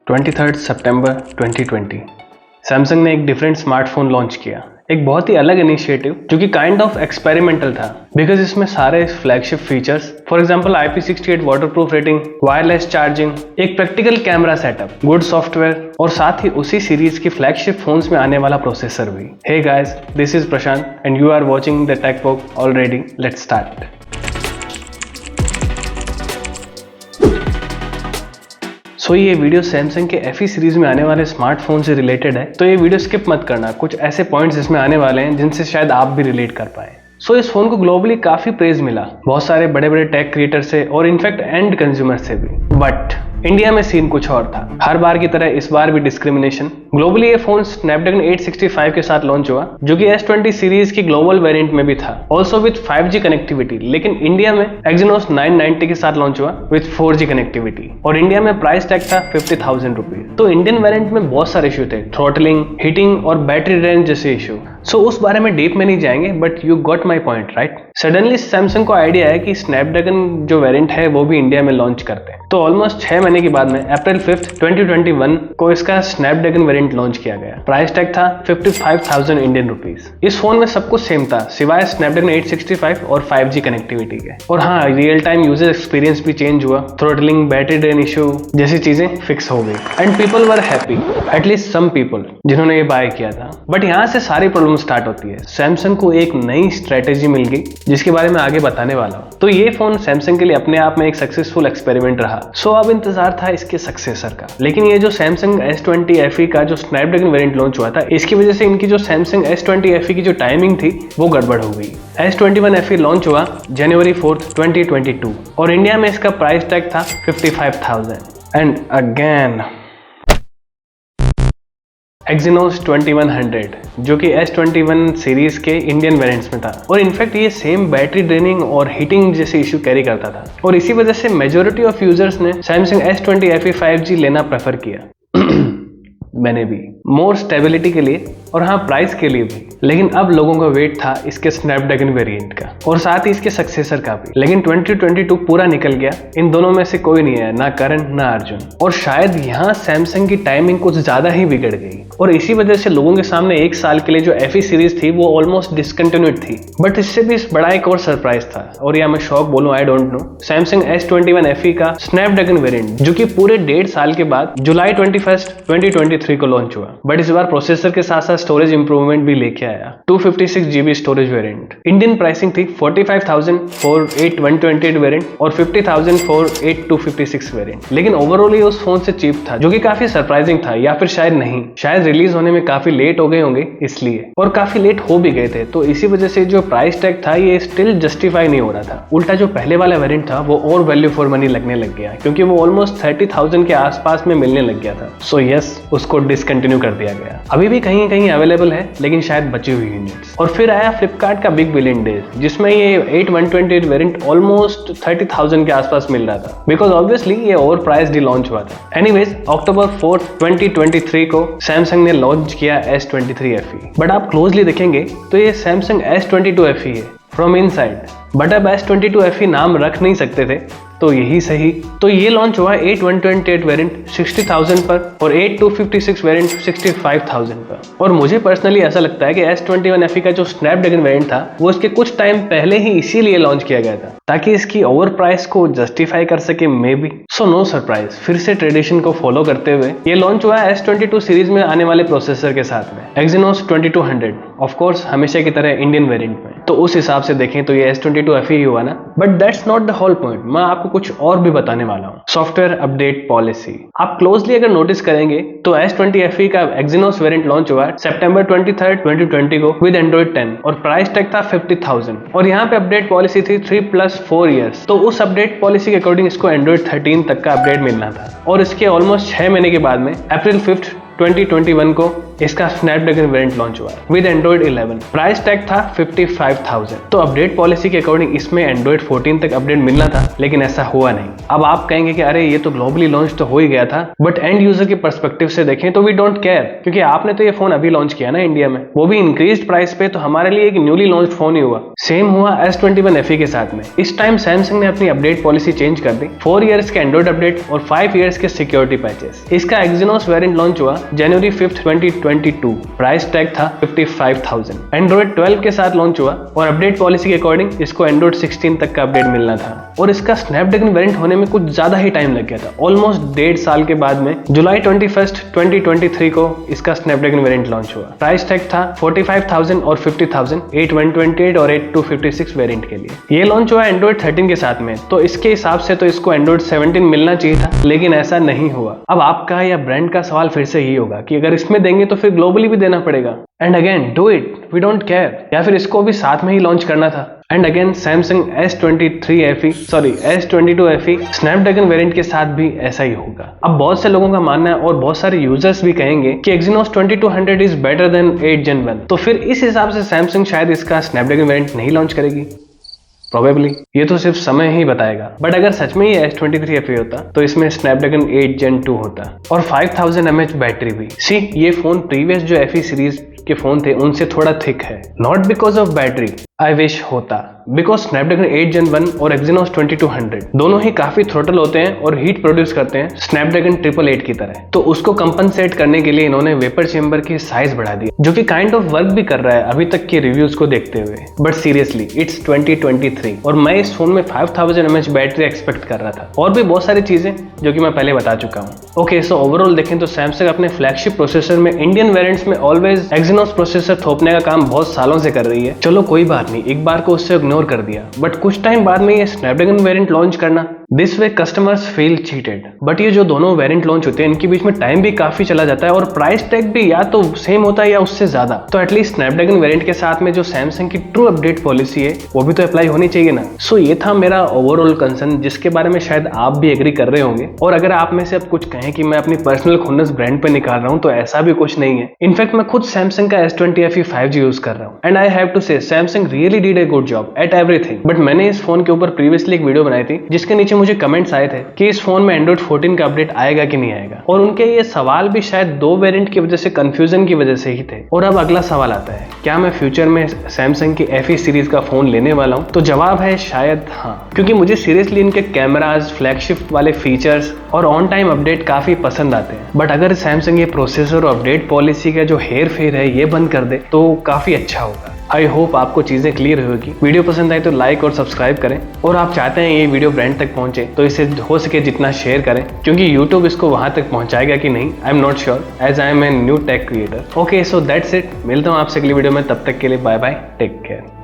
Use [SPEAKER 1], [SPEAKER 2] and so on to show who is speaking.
[SPEAKER 1] 23 सितंबर 2020 Samsung ने एक different smartphone launch किया। एक बहुत ही अलग इनिशिएटिव जो कि काइंड ऑफ एक्सपेरिमेंटल था, बिकॉज इसमें सारे flagship features, for example IP68 waterproof rating, wireless charging, एक practical camera setup, good software और साथ ही उसी सीरीज की फ्लैगशिप फोन्स में आने वाला प्रोसेसर भी। Hey guys, this is Prashant and you are watching the tech walk already. Let's start. So ये वीडियो सैमसंग के FE सीरीज में आने वाले स्मार्टफोन से रिलेटेड है, तो ये वीडियो स्किप मत करना। कुछ ऐसे पॉइंट्स इसमें आने वाले हैं जिनसे शायद आप भी रिलेट कर पाए। सो इस फोन को ग्लोबली काफी प्रेज मिला, बहुत सारे बड़े बड़े टेक क्रिएटर से और इनफैक्ट एंड कंज्यूमर से भी। बट इंडिया में सीन कुछ और था। हर बार की तरह इस बार भी डिस्क्रिमिनेशन। ग्लोबली ये फोन स्नैपड्रैगन 865 के साथ लॉन्च हुआ, जो कि S20 सीरीज की ग्लोबल वेरिएंट में भी था, ऑल्सो विद 5G कनेक्टिविटी। लेकिन इंडिया में Exynos 990 के साथ लॉन्च हुआ विद 4G कनेक्टिविटी, और इंडिया में प्राइस टैग था 50,000 रुपीज। तो इंडियन वेरिएंट में बहुत सारे इशू थे, थ्रॉटलिंग, हीटिंग और बैटरी रेंज जैसे इशू। सो उस बारे में डीप में नहीं जाएंगे, but you got my point right. Suddenly Samsung को आइडिया है कि स्नैपड्रैगन जो वेरिएंट है वो भी इंडिया में लॉन्च करते हैं। तो ऑलमोस्ट 6 महीने के बाद में अप्रैल 5, 2021 को इसका स्नैपड्रैगन वेरिएंट लॉन्च किया गया। प्राइस टैग था 55,000 इंडियन रुपीज। इस फोन में सब कुछ सेम था सिवाय स्नैपड्रैगन 865 और 5G कनेक्टिविटी के। और हाँ, रियल टाइम यूजर एक्सपीरियंस भी चेंज हुआ, थ्रॉटलिंग, बैटरी ड्रेन इशू जैसी चीजें फिक्स हो गई and people were happy, at least some people जिन्होंने ये बाय किया था। बट यहाँ से सारी प्रॉब्लम स्टार्ट होती है। सैमसंग को एक नई स्ट्रेटेजी मिल गई जिसके बारे में आगे बताने वाला हूँ। तो ये फोन सैमसंग के लिए अपने आप में एक सक्सेसफुल एक्सपेरिमेंट रहा। सो अब इंतजार था इसके सक्सेसर का। लेकिन ये जो सैमसंग S20 FE का जो स्नैपड्रैगन वेरिएंट लॉन्च हुआ था, इसकी वजह से इनकी जो सैमसंग S20 FE की जो टाइमिंग थी वो गड़बड़ हो गई। S21 FE लॉन्च हुआ जनवरी 4, 2022 और इंडिया में इसका प्राइस टैग था 55,000 एंड अगेन Exynos 2100 जो कि S21 सीरीज के इंडियन वेरिएंट्स में था, और इनफैक्ट ये सेम बैटरी ड्रेनिंग और हीटिंग जैसे इशू कैरी करता था, और इसी वजह से मेजॉरिटी ऑफ यूजर्स ने Samsung S20 FE 5G लेना प्रेफर किया। मैंने भी, मोर स्टेबिलिटी के लिए और हाँ प्राइस के लिए भी। लेकिन अब लोगों का वेट था इसके स्नैपड्रैगन वेरिएंट का और साथ ही इसके सक्सेसर का भी। लेकिन 2022 पूरा निकल गया, इन दोनों में से कोई नहीं है, ना करण ना अर्जुन। और शायद यहाँ सैमसंग की टाइमिंग कुछ ज्यादा ही बिगड़ गई, और इसी वजह से लोगों के सामने एक साल के लिए जो FE सीरीज थी वो ऑलमोस्ट डिसकंटिन्यूड थी। बट इससे भी बड़ा एक और सरप्राइज था, और या मैं शॉक बोलूं I don't know, Samsung S21 FE का स्नैपड्रैगन वेरिएंट जो कि पूरे 1.5 साल के बाद जुलाई 21, 2023 को लॉन्च हुआ। बट इस बार प्रोसेसर के साथ साथ स्टोरेज इंप्रूवमेंट भी लेके आया, 256 GB storage variant. Indian pricing थी 45,000 फॉर 8/128 वेरिएंट और 50,000 फॉर 8/256 वेरिएंट। लेकिन ओवरऑल ये उस फोन से चीप था, जो कि काफी सरप्राइजिंग था, या फिर शायद नहीं, शायद रिलीज होने में काफी लेट हो गए होंगे इसलिए, और काफी लेट हो भी गए थे। तो इसी वजह से जो प्राइस टैग था ये स्टिल जस्टिफाई नहीं हो रहा था। उल्टा जो पहले वाला वेरिएंट था वो और वैल्यू फॉर मनी लगने लग गया, क्योंकि वो ऑलमोस्ट 30,000 के आसपास में मिलने लग गया था। सो यस, उसको डिसकंटिन्यू कर दिया गया। अभी भी कहीं कहीं अवेलेबल है, लेकिन शायद बची हुई यूनिट्स। और फिर आया फ्लिपकार्ट का बिग बिलियन डेज, जिसमें ये 8/128 वेरिएंट ऑलमोस्ट 30,000 के आसपास मिल रहा था, बिकॉज ऑब्वियसली ये ओवर प्राइस्ड लॉन्च हुआ था। एनीवेज, अक्टूबर 4, 2023 को सैमसंग ने लॉन्च किया S23 FE। बट आप क्लोजली देखेंगे तो ये सैमसंग S22 FE है फ्रॉम इनसाइड। बट अब S22 FE नाम रख नहीं सकते थे, तो यही सही। तो ये लॉन्च हुआ 8/128 वेरिएंट 60,000 पर और 8/256 वेरिएंट 65,000 पर। और मुझे पर्सनली ऐसा लगता है कि S21 FE का जो स्नैपड्रैगन वेरिएंट था वो इसके कुछ टाइम पहले ही इसीलिए लॉन्च किया गया था, ताकि इसकी ओवर प्राइस को जस्टिफाई कर सके maybe. So no surprise, फिर से ट्रेडिशन को फॉलो करते हुए ये लॉन्च हुआ S22 सीरीज में आने वाले प्रोसेसर के साथ में, Exynos 2200, ऑफ कोर्स हमेशा की तरह इंडियन वेरिएंट में। तो उस हिसाब से देखें तो ये S22 FE ही हुआ ना। But that's not the whole point, मैं आपको कुछ और भी बताने वाला हूँ। सॉफ्टवेयर अपडेट पॉलिसी, आप क्लोजली अगर नोटिस करेंगे तो S20 FE का Exynos वेरिएंट लॉन्च हुआ सितंबर 23, 2020 को विद Android 10 और प्राइस टैग था 50,000, और यहाँ पे अपडेट पॉलिसी थी 3+4 ईयर्स। तो उस अपडेट पॉलिसी के अकॉर्डिंग इसको Android 13 तक का अपडेट मिलना था, और इसके ऑलमोस्ट 6 महीने के बाद में अप्रैल 5, 2021 को इसका स्नैपड्रैगन वेरिएंट लॉन्च हुआ विद एंड्रॉइड 11। प्राइस टैग था 55,000। तो अपडेट पॉलिसी के अकॉर्डिंग इसमें एंड्रॉइड 14 तक अपडेट मिलना था, लेकिन ऐसा हुआ नहीं। अब आप कहेंगे कि अरे ये तो ग्लोबली लॉन्च तो हो ही गया था, बट एंड यूजर के पर्सपेक्टिव से देखें तो वी डोंट केयर, क्योंकि आपने तो ये फोन अभी लॉन्च किया ना इंडिया में, वो भी इंक्रीज्ड प्राइस पे, तो हमारे लिए एक न्यूली लॉन्च फोन ही हुआ। सेम हुआ S21 FE के साथ में। इस टाइम सैमसंग ने अपनी अपडेट पॉलिसी चेंज कर दी, 4 इयर्स के एंड्रॉइड अपडेट और 5 इयर्स के सिक्योरिटी पैचेस। इसका एक्सिनोस वेरिएंट लॉन्च हुआ जनवरी 5, 2022। प्राइस टैग था 55,000। एंड्रॉइड 12 के साथ लॉन्च हुआ और अपडेट पॉलिसी के अकॉर्डिंग इसको एंड्रॉइड 16 तक का अपडेट मिलना था, और इसका स्नैपड्रैगन वेरिएंट होने में कुछ ज्यादा ही टाइम लग गया था। ऑलमोस्ट 1.5 साल के बाद में जुलाई 21, 2023 को इसका स्नैपड्रैगन वेरिएंट लॉन्च हुआ। प्राइस टैग था 45,000 और 50,000 8/128 और 8/256 वेरिएंट के लिए। ये लॉन्च हुआ एंड्रॉइड 13 के साथ में, तो इसके हिसाब से तो इसको एंड्रॉइड 17 मिलना चाहिए था, लेकिन ऐसा नहीं हुआ। अब आपका या ब्रांड का सवाल फिर से यही होगा कि अगर इसमें देंगे तो फिर ग्लोबली भी देना पड़ेगा। And again do it, we don't care, या फिर इसको भी साथ में ही लॉन्च करना था। And again Samsung S22 FE Snapdragon variant के साथ भी ऐसा ही होगा। अब बहुत से लोगों का मानना है और बहुत सारे यूजर्स भी कहेंगे कि Exynos 2200 is better than 8 Gen 1, तो फिर इस हिसाब से सैमसंग शायद इसका स्नैपड्रैगन वेरिएंट नहीं लॉन्च करेगी। प्रोबेबली ये तो सिर्फ समय ही बताएगा, बट अगर सच में ये S23 FE होता तो इसमें स्नैपड्रैगन 8 Gen 2 होता और 5000 mAh बैटरी भी। सी ये फोन प्रीवियस जो FE सीरीज के फोन थे उनसे थोड़ा थिक है, not because of battery, I wish होता, बिकॉज स्नैपड्रैगन 8 Gen 1 और Exynos 2200 दोनों ही काफी थ्रोटल होते हैं और हीट प्रोड्यूस करते हैं स्नैपड्रैगन 888 की तरह। तो उसको कंपनसेट करने के लिए इन्होंने वेपर चेंबर की साइज बढ़ा दी, जो कि काइंड ऑफ वर्क भी कर रहा है अभी तक के रिव्यूज को देखते हुए। बट सीरियसली इट्स 2023 और मैं इस फोन में 5000 mAh बैटरी एक्सपेक्ट कर रहा था, और भी बहुत सारी चीजें जो कि मैं पहले बता चुका हूँ। ओके, सो ओवरऑल देखें तो सैमसंग अपने फ्लैगशिप प्रोसेसर में इंडियन वेरिएंट्स में ऑलवेज Exynos प्रोसेसर थोपने का काम बहुत सालों से कर रही है। चलो कोई बात नहीं, एक बार को उससे इग्नोर कर दिया, बट कुछ टाइम बाद में ये स्नैपड्रैगन वेरिएंट लॉन्च करना, this way customers feel cheated. But ये जो दोनों वेरिएंट लॉन्च होते हैं इनके बीच में टाइम भी काफी चला जाता है और प्राइस टैग भी या तो सेम होता है या उससे ज्यादा। तो एटलीस्ट स्नैपड्रैगन वेरिएंट के साथ में जो सैमसंग की ट्रू अपडेट पॉलिसी है वो भी तो अप्लाई होनी चाहिए ना। सो ये था मेरा ओवरऑल कंसर्न, जिसके बारे में शायद आप भी एग्री कर रहे होंगे। और अगर आप में से अब कुछ कहें कि मैं अपनी पर्सनल खुन्नस ब्रांड पे निकाल रहा हूँ, तो ऐसा भी कुछ नहीं है। इनफैक्ट मैं खुद सैमसंग का S20 FE 5G यूज कर रहा हूँ, एंड आई हैव टू से Samsung really did a good job at everything. But मैंने इस फोन के ऊपर प्रीवियसली एक वीडियो बनाई थी जिसके नीचे मुझे कमेंट्स आए थे कि इस फोन में एंड्रॉइड 14 का अपडेट आएगा कि नहीं आएगा, और उनके ये सवाल भी शायद 2 वेरिएंट की वजह से कंफ्यूजन की वजह से ही थे। और अब अगला सवाल आता है, क्या मैं फ्यूचर में सैमसंग की FE सीरीज का फोन लेने वाला हूं? तो जवाब है शायद हाँ, क्योंकि मुझे सीरियसली इनके कैमराज, फ्लैगशिप वाले फीचर्स और ऑन टाइम अपडेट काफी पसंद आते हैं। बट अगर सैमसंग ये प्रोसेसर और अपडेट पॉलिसी का जो हेर फेर है ये बंद कर दे तो काफी अच्छा होगा। आई होप आपको चीजें क्लियर होगी। वीडियो पसंद आए तो लाइक और सब्सक्राइब करें, और आप चाहते हैं ये वीडियो ब्रांड तक पहुंचे तो इसे हो सके जितना शेयर करें, क्योंकि यूट्यूब इसको वहां तक पहुंचाएगा कि नहीं I am not sure, as I am a new tech creator. Okay, so that's it. मिलता हूं आपसे अगली वीडियो में, तब तक के लिए बाय बाय, टेक केयर।